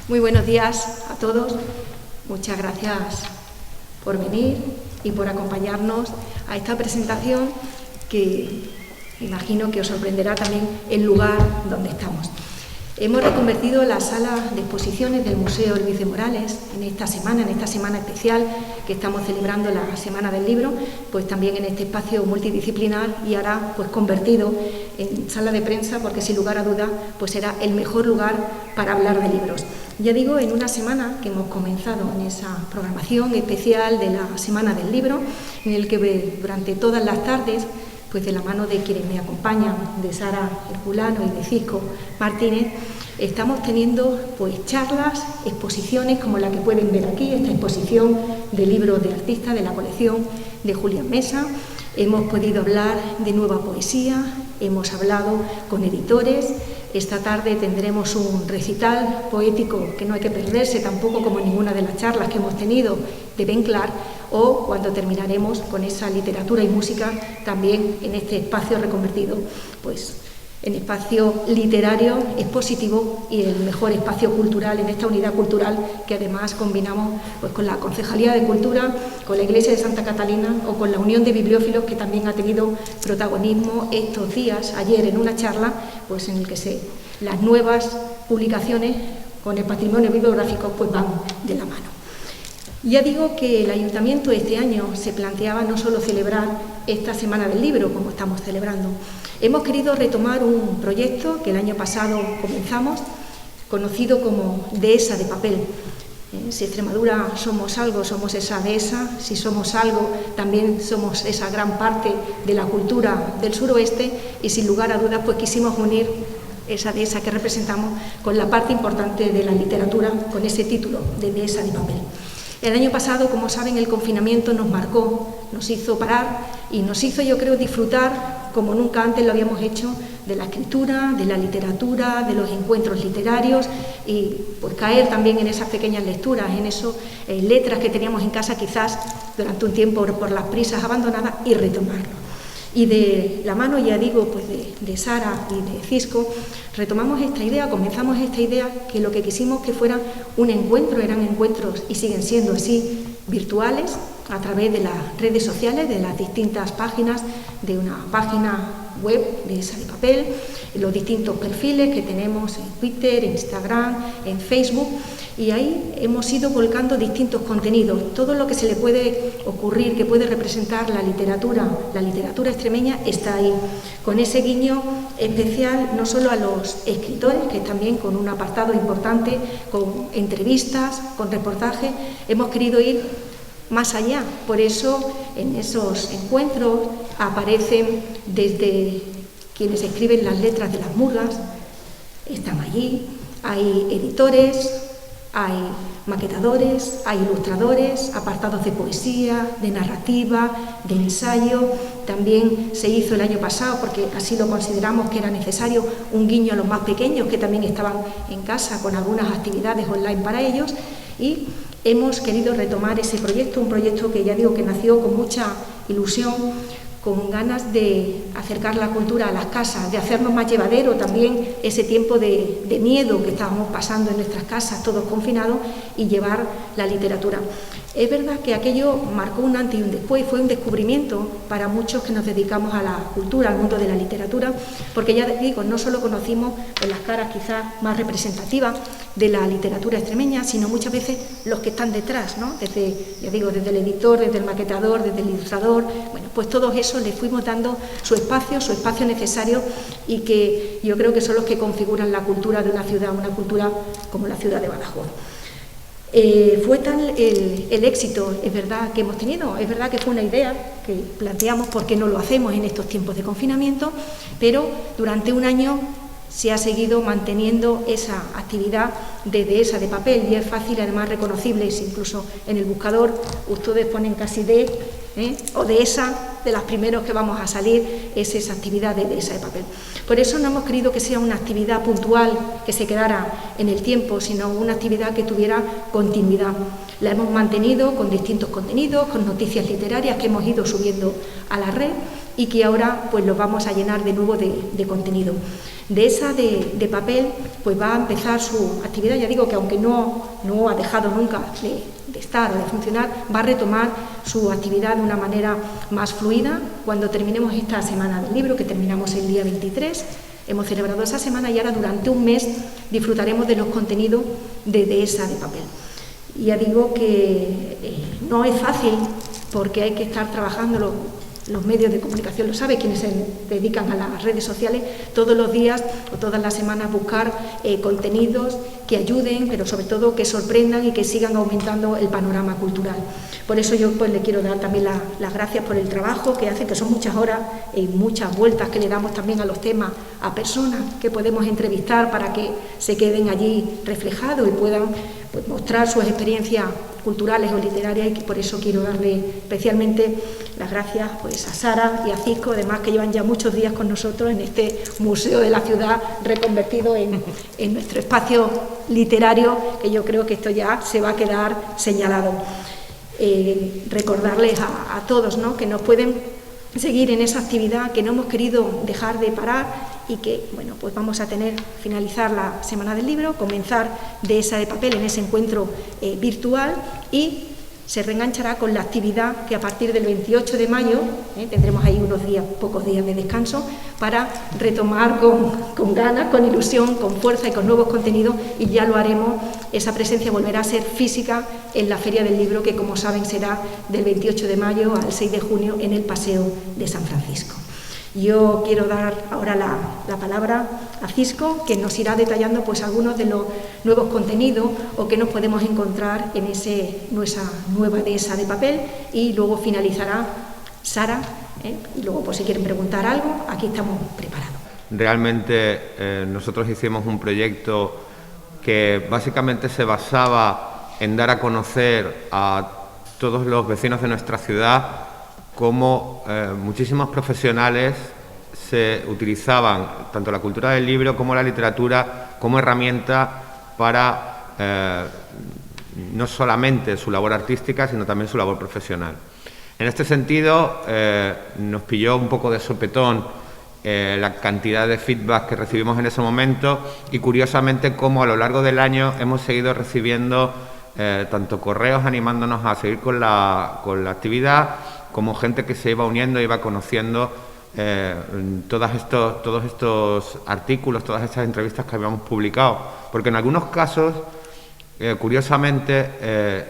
Muy buenos días a todos. Muchas gracias por venir y por acompañarnos a esta presentación que imagino que os sorprenderá también el lugar donde estamos. Hemos reconvertido la sala de exposiciones del Museo Luis de Morales en esta semana especial que estamos celebrando, la Semana del Libro, pues también en este espacio multidisciplinar y ahora pues convertido en sala de prensa, porque sin lugar a dudas pues será el mejor lugar para hablar de libros. Ya digo, en una semana que hemos comenzado en esa programación especial de la Semana del Libro, en el que durante todas las tardes, pues de la mano de quienes me acompañan, de Sara Herculano y de Cisco Martínez, estamos teniendo pues charlas, exposiciones como la que pueden ver aquí, esta exposición de libros de artistas de la colección de Julián Mesa. Hemos podido hablar de nueva poesía, hemos hablado con editores. Esta tarde tendremos un recital poético que no hay que perderse tampoco, como ninguna de las charlas que hemos tenido de Ben Clark, o cuando terminaremos con esa literatura y música también en este espacio reconvertido pues en espacio literario, expositivo y el mejor espacio cultural en esta unidad cultural que además combinamos pues con la Concejalía de Cultura, con la Iglesia de Santa Catalina o con la Unión de Bibliófilos, que también ha tenido protagonismo estos días, ayer en una charla pues en el que las nuevas publicaciones con el patrimonio bibliográfico pues van de la mano. Ya digo que el Ayuntamiento este año se planteaba no solo celebrar esta Semana del Libro, como estamos celebrando. Hemos querido retomar un proyecto que el año pasado comenzamos, conocido como Dehesa de Papel. Si Extremadura somos algo, somos esa dehesa. Si somos algo, también somos esa gran parte de la cultura del suroeste, y sin lugar a dudas pues quisimos unir esa dehesa que representamos con la parte importante de la literatura, con ese título de Dehesa de Papel. El año pasado, como saben, el confinamiento nos marcó, nos hizo parar y nos hizo, yo creo, disfrutar como nunca antes lo habíamos hecho de la escritura, de la literatura, de los encuentros literarios y pues caer también en esas pequeñas lecturas, en esas letras que teníamos en casa quizás durante un tiempo por las prisas abandonadas, y retomarlo. Y de la mano, ya digo, pues de Sara y de Cisco, retomamos esta idea, comenzamos esta idea, que lo que quisimos que fuera un encuentro, eran encuentros y siguen siendo así, virtuales, a través de las redes sociales, de las distintas páginas, de una página web de Dehesa de Papel, los distintos perfiles que tenemos en Twitter, en Instagram, en Facebook, y ahí hemos ido volcando distintos contenidos. Todo lo que se le puede ocurrir, que puede representar la literatura extremeña, está ahí, con ese guiño especial no solo a los escritores, que también con un apartado importante, con entrevistas, con reportajes, hemos querido ir más allá. Por eso en esos encuentros aparecen desde quienes escriben las letras de las murgas, están allí, hay editores, hay maquetadores, hay ilustradores, apartados de poesía, de narrativa, de ensayo. También se hizo el año pasado, porque así lo consideramos que era necesario, un guiño a los más pequeños que también estaban en casa con algunas actividades online para ellos, y hemos querido retomar ese proyecto, un proyecto que ya digo que nació con mucha ilusión, con ganas de acercar la cultura a las casas, de hacernos más llevadero también ese tiempo de miedo que estábamos pasando en nuestras casas, todos confinados, y llevar la literatura. Es verdad que aquello marcó un antes y un después, fue un descubrimiento para muchos que nos dedicamos a la cultura, al mundo de la literatura, porque ya digo, no solo conocimos las caras quizás más representativas de la literatura extremeña, sino muchas veces los que están detrás, ¿no? Desde el editor, desde el maquetador, desde el ilustrador. Bueno, pues todos esos les fuimos dando su espacio necesario, y que yo creo que son los que configuran la cultura de una ciudad, una cultura como la ciudad de Badajoz. Fue tal el éxito, es verdad, que hemos tenido, es verdad que fue una idea que planteamos por qué no lo hacemos en estos tiempos de confinamiento, pero durante un año se ha seguido manteniendo esa actividad de Dehesa de Papel, y es fácil, además reconocible, incluso en el buscador ustedes ponen casi o Dehesa, de las primeros que vamos a salir es esa actividad de Dehesa de Papel. Por eso no hemos querido que sea una actividad puntual que se quedara en el tiempo, sino una actividad que tuviera continuidad. La hemos mantenido con distintos contenidos, con noticias literarias que hemos ido subiendo a la red, y que ahora pues lo vamos a llenar de nuevo de contenido. De esa de papel pues va a empezar su actividad, ya digo que aunque no ha dejado nunca de estar o de funcionar, va a retomar su actividad de una manera más fluida cuando terminemos esta semana del libro, que terminamos el día 23. Hemos celebrado esa semana y ahora durante un mes disfrutaremos de los contenidos de esa de papel. Y ya digo que no es fácil porque hay que estar trabajando los medios de comunicación, lo sabe, quienes se dedican a las redes sociales, todos los días o todas las semanas buscar contenidos que ayuden, pero sobre todo que sorprendan y que sigan aumentando el panorama cultural. Por eso yo pues le quiero dar también las gracias por el trabajo que hace, que son muchas horas y muchas vueltas que le damos también a los temas, a personas que podemos entrevistar para que se queden allí reflejados y puedan pues, mostrar sus experiencias culturales o literarias, y que por eso quiero darle especialmente las gracias pues, a Sara y a Cisco, además que llevan ya muchos días con nosotros en este museo de la ciudad reconvertido en nuestro espacio literario, que yo creo que esto ya se va a quedar señalado. Recordarles a todos, ¿no?, que nos pueden seguir en esa actividad, que no hemos querido dejar de parar y que, bueno, pues vamos a finalizar la Semana del Libro, comenzar de esa de papel en ese encuentro virtual, y se reenganchará con la actividad que a partir del 28 de mayo, tendremos ahí pocos días de descanso, para retomar con ganas, con ilusión, con fuerza y con nuevos contenidos, y ya lo haremos, esa presencia volverá a ser física en la Feria del Libro, que como saben será del 28 de mayo al 6 de junio en el Paseo de San Francisco. Yo quiero dar ahora la palabra a Cisco, que nos irá detallando pues algunos de los nuevos contenidos o que nos podemos encontrar en nuestra nueva dehesa de papel, y luego finalizará Sara, y luego pues si quieren preguntar algo, aquí estamos preparados. Realmente nosotros hicimos un proyecto que básicamente se basaba en dar a conocer a todos los vecinos de nuestra ciudad cómo muchísimos profesionales se utilizaban tanto la cultura del libro como la literatura como herramienta para no solamente su labor artística, sino también su labor profesional. En este sentido, nos pilló un poco de sopetón la cantidad de feedback que recibimos en ese momento, y curiosamente cómo a lo largo del año hemos seguido recibiendo tanto correos animándonos a seguir con la actividad, como gente que se iba uniendo, iba conociendo todos estos artículos, todas estas entrevistas que habíamos publicado, porque en algunos casos, curiosamente,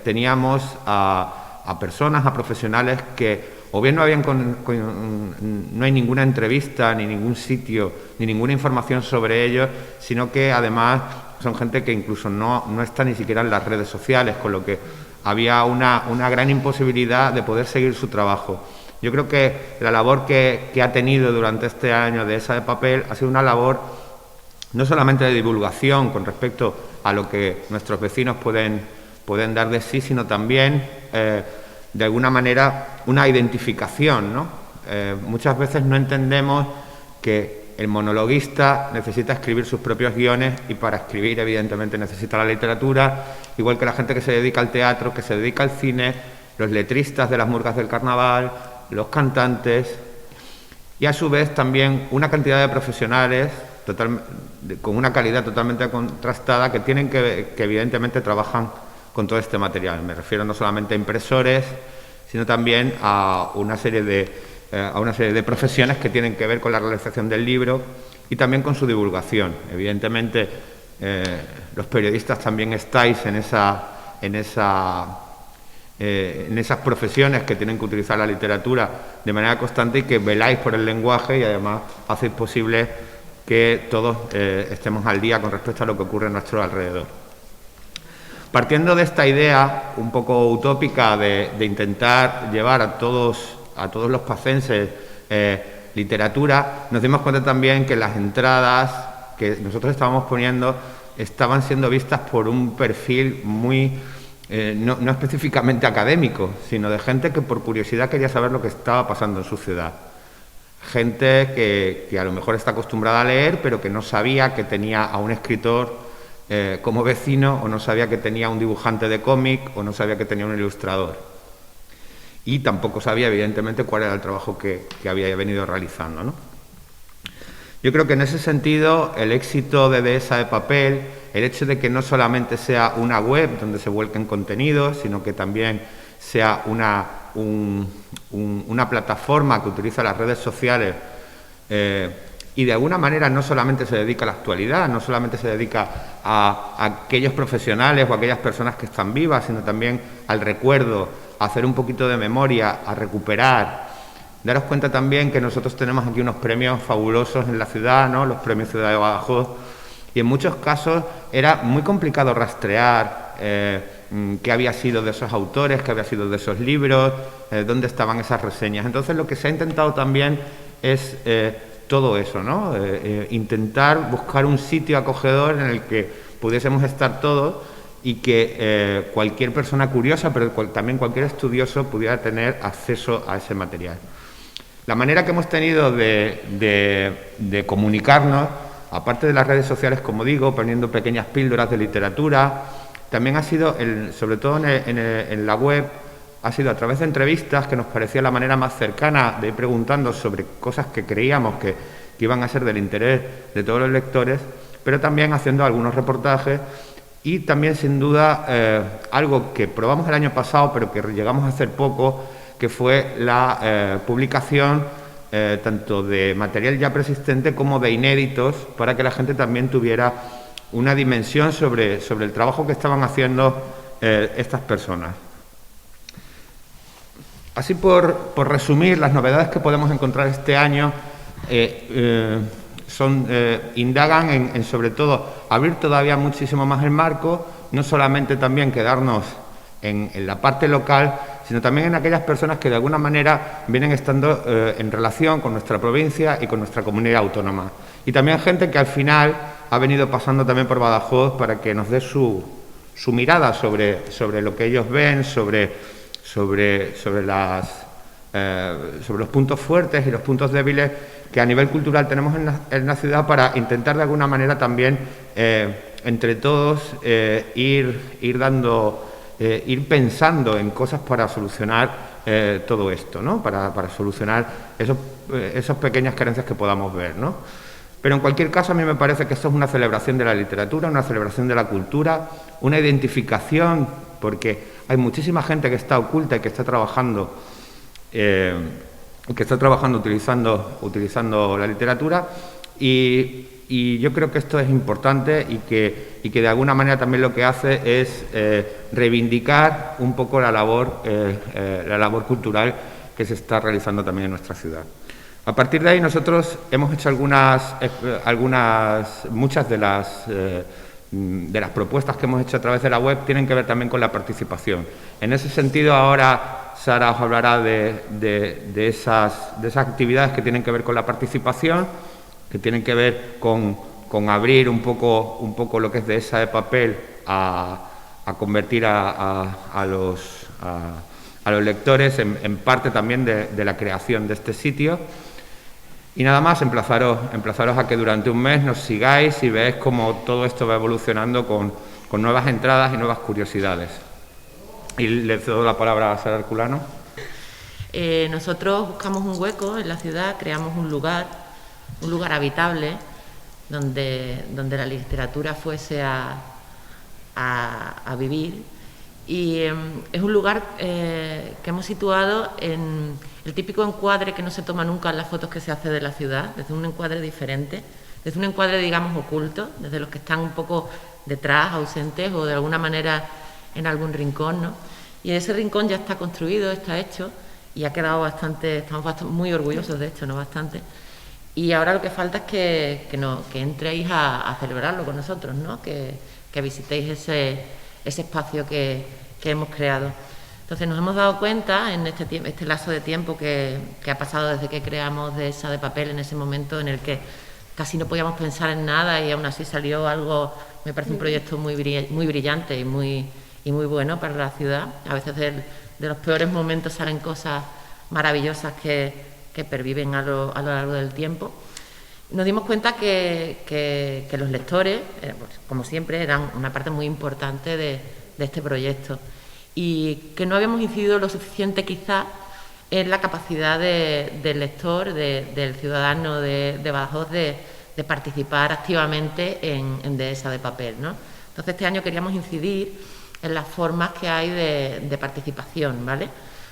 teníamos a personas, a profesionales que o bien no hay ninguna entrevista, ni ningún sitio, ni ninguna información sobre ellos, sino que además son gente que incluso no está ni siquiera en las redes sociales, con lo que había una gran imposibilidad de poder seguir su trabajo. Yo creo que la labor que ha tenido durante este año de esa de papel ha sido una labor no solamente de divulgación con respecto a lo que nuestros vecinos pueden dar de sí, sino también, de alguna manera, una identificación, ¿no? Muchas veces no entendemos que el monologuista necesita escribir sus propios guiones, y para escribir evidentemente necesita la literatura, igual que la gente que se dedica al teatro, que se dedica al cine, los letristas de las murgas del carnaval, los cantantes, y a su vez también una cantidad de profesionales con una calidad totalmente contrastada que evidentemente trabajan con todo este material. Me refiero no solamente a impresores, sino también a una serie de profesiones que tienen que ver con la realización del libro y también con su divulgación. Evidentemente, los periodistas también estáis en esas profesiones que tienen que utilizar la literatura de manera constante, y que veláis por el lenguaje y además hacéis posible que todos estemos al día con respecto a lo que ocurre a nuestro alrededor. Partiendo de esta idea un poco utópica de intentar llevar a todos los pacenses literatura, nos dimos cuenta también que las entradas que nosotros estábamos poniendo estaban siendo vistas por un perfil muy, no específicamente académico, sino de gente que por curiosidad quería saber lo que estaba pasando en su ciudad. Gente que a lo mejor está acostumbrada a leer, pero que no sabía que tenía a un escritor como vecino, o no sabía que tenía un dibujante de cómic, o no sabía que tenía un ilustrador. y tampoco sabía, evidentemente, cuál era el trabajo que había venido realizando, ¿no? Yo creo que en ese sentido el éxito de Dehesa de Papel, el hecho de que no solamente sea una web donde se vuelquen contenidos, sino que también sea una plataforma que utiliza las redes sociales y de alguna manera no solamente se dedica a la actualidad, no solamente se dedica a aquellos profesionales o a aquellas personas que están vivas, sino también al recuerdo, a hacer un poquito de memoria, a recuperar. Daros cuenta también que nosotros tenemos aquí unos premios fabulosos en la ciudad, ¿no? Los premios Ciudad de Badajoz, y en muchos casos era muy complicado rastrear qué había sido de esos autores, qué había sido de esos libros, dónde estaban esas reseñas. Entonces lo que se ha intentado también es todo eso, ¿no? Intentar buscar un sitio acogedor en el que pudiésemos estar todos y que cualquier persona curiosa, pero también cualquier estudioso pudiera tener acceso a ese material. La manera que hemos tenido de comunicarnos, aparte de las redes sociales, como digo, poniendo pequeñas píldoras de literatura, también ha sido, sobre todo en la web, ha sido a través de entrevistas, que nos parecía la manera más cercana de ir preguntando sobre cosas que creíamos que iban a ser del interés de todos los lectores, pero también haciendo algunos reportajes y también, sin duda, algo que probamos el año pasado, pero que llegamos a hacer poco, que fue la publicación tanto de material ya preexistente como de inéditos, para que la gente también tuviera una dimensión sobre el trabajo que estaban haciendo estas personas. Así, por resumir, las novedades que podemos encontrar este año indagan en, sobre todo, abrir todavía muchísimo más el marco, no solamente también quedarnos en la parte local, sino también en aquellas personas que de alguna manera vienen estando en relación con nuestra provincia y con nuestra comunidad autónoma. Y también gente que al final ha venido pasando también por Badajoz para que nos dé su mirada sobre lo que ellos ven, sobre los puntos fuertes y los puntos débiles que a nivel cultural tenemos en la ciudad, para intentar de alguna manera también entre todos ir pensando en cosas para solucionar todo esto, ¿no? Para solucionar esas pequeñas carencias que podamos ver, ¿no? Pero en cualquier caso, a mí me parece que esto es una celebración de la literatura, una celebración de la cultura, una identificación, porque hay muchísima gente que está oculta y que está trabajando utilizando la literatura, y yo creo que esto es importante y que de alguna manera también lo que hace es reivindicar un poco la labor cultural que se está realizando también en nuestra ciudad. A partir de ahí nosotros hemos hecho muchas de las propuestas que hemos hecho a través de la web tienen que ver también con la participación. En ese sentido, ahora Sara os hablará de esas actividades que tienen que ver con la participación, que tienen que ver con abrir un poco lo que es Dehesa de Papel a convertir a los lectores en parte también de la creación de este sitio. Y nada más, emplazaros a que durante un mes nos sigáis y veáis cómo todo esto va evolucionando con nuevas entradas y nuevas curiosidades. Y le cedo la palabra a Sara Herculano. Nosotros buscamos un hueco en la ciudad, creamos un lugar habitable donde la literatura fuese a vivir, y es un lugar que hemos situado en el típico encuadre que no se toma nunca en las fotos que se hace de la ciudad, desde un encuadre diferente, desde un encuadre, digamos, oculto, desde los que están un poco detrás, ausentes o de alguna manera en algún rincón, ¿no? Y ese rincón ya está construido, está hecho y ha quedado estamos muy orgullosos de esto, ¿no? Bastante. Y ahora lo que falta es que entréis a celebrarlo con nosotros, ¿no? Que visitéis ese espacio que hemos creado. Entonces nos hemos dado cuenta en este lazo de tiempo que ha pasado desde que creamos Dehesa de Papel, en ese momento en el que casi no podíamos pensar en nada y aún así salió algo, me parece un proyecto muy brillante y muy bueno para la ciudad. A veces de los peores momentos salen cosas maravillosas que perviven a lo largo del tiempo. Nos dimos cuenta que los lectores, pues, como siempre, eran una parte muy importante de este proyecto. y que no habíamos incidido lo suficiente quizá en la capacidad del lector, del ciudadano de Badajoz de participar activamente en Dehesa de papel, ¿no? Entonces este año queríamos incidir en las formas que hay de participación, ¿vale?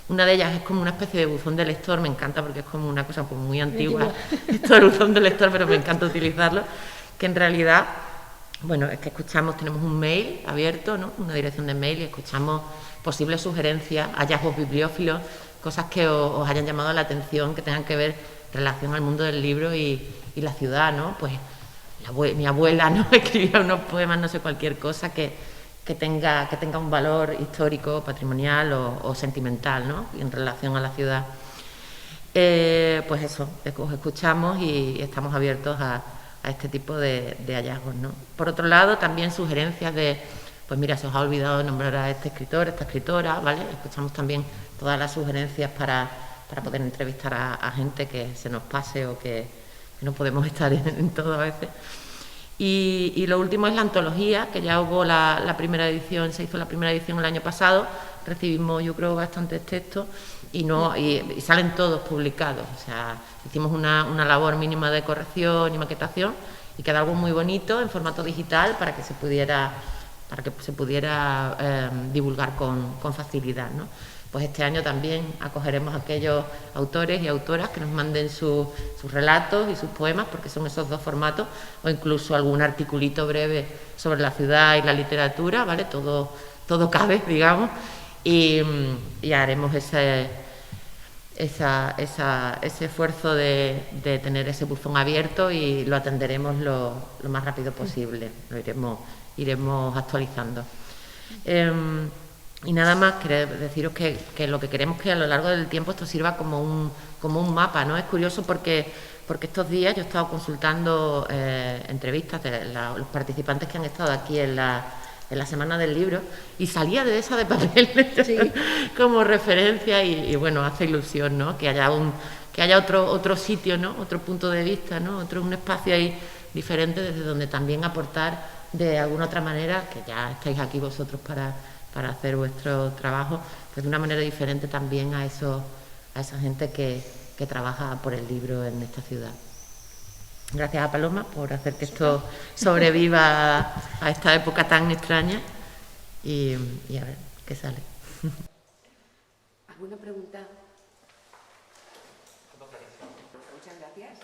Una de ellas es como una especie de buzón de lector, me encanta porque es como una cosa como muy antigua, esto del buzón de lector, pero me encanta utilizarlo, que en realidad, bueno, es que tenemos un mail abierto, ¿no? Una dirección de mail y escuchamos posibles sugerencias, hallazgos bibliófilos, cosas que os hayan llamado la atención, que tengan que ver en relación al mundo del libro y la ciudad, ¿no? Pues mi abuela, ¿no? Escribía unos poemas, no sé, cualquier cosa que tenga un valor histórico, patrimonial o sentimental, ¿no? En relación a la ciudad. Pues eso, os escuchamos y estamos abiertos a este tipo de hallazgos, ¿no? Por otro lado, también sugerencias pues mira, se os ha olvidado nombrar a este escritor, esta escritora, ¿vale? Escuchamos también todas las sugerencias para poder entrevistar a gente que se nos pase o que no podemos estar en todo a veces. Y lo último es la antología, que ya hubo la primera edición, se hizo la primera edición el año pasado, recibimos yo creo bastantes textos y salen todos publicados, o sea, hicimos una labor mínima de corrección y maquetación y queda algo muy bonito en formato digital para que se pudiera divulgar con facilidad, ¿no? Pues este año también acogeremos a aquellos autores y autoras que nos manden sus relatos y sus poemas, porque son esos dos formatos, o incluso algún articulito breve sobre la ciudad y la literatura, ¿vale? Todo cabe, digamos, y haremos ese esfuerzo de tener ese buzón abierto y lo atenderemos lo más rápido posible, lo iremos actualizando. Y nada más, quería deciros que lo que queremos es que a lo largo del tiempo esto sirva como un mapa, ¿no? Es curioso porque estos días yo he estado consultando entrevistas de los participantes que han estado aquí en la Semana del Libro y salía de Dehesa de papel sí. Como referencia y bueno, hace ilusión, ¿no? Que haya otro sitio, ¿no? Otro punto de vista, ¿no? Un espacio ahí diferente desde donde también aportar de alguna otra manera, que ya estáis aquí vosotros para hacer vuestro trabajo, pues de una manera diferente también a esa gente que trabaja por el libro en esta ciudad. Gracias a Paloma por hacer que esto sobreviva a esta época tan extraña y a ver qué sale. ¿Alguna pregunta? Muchas gracias.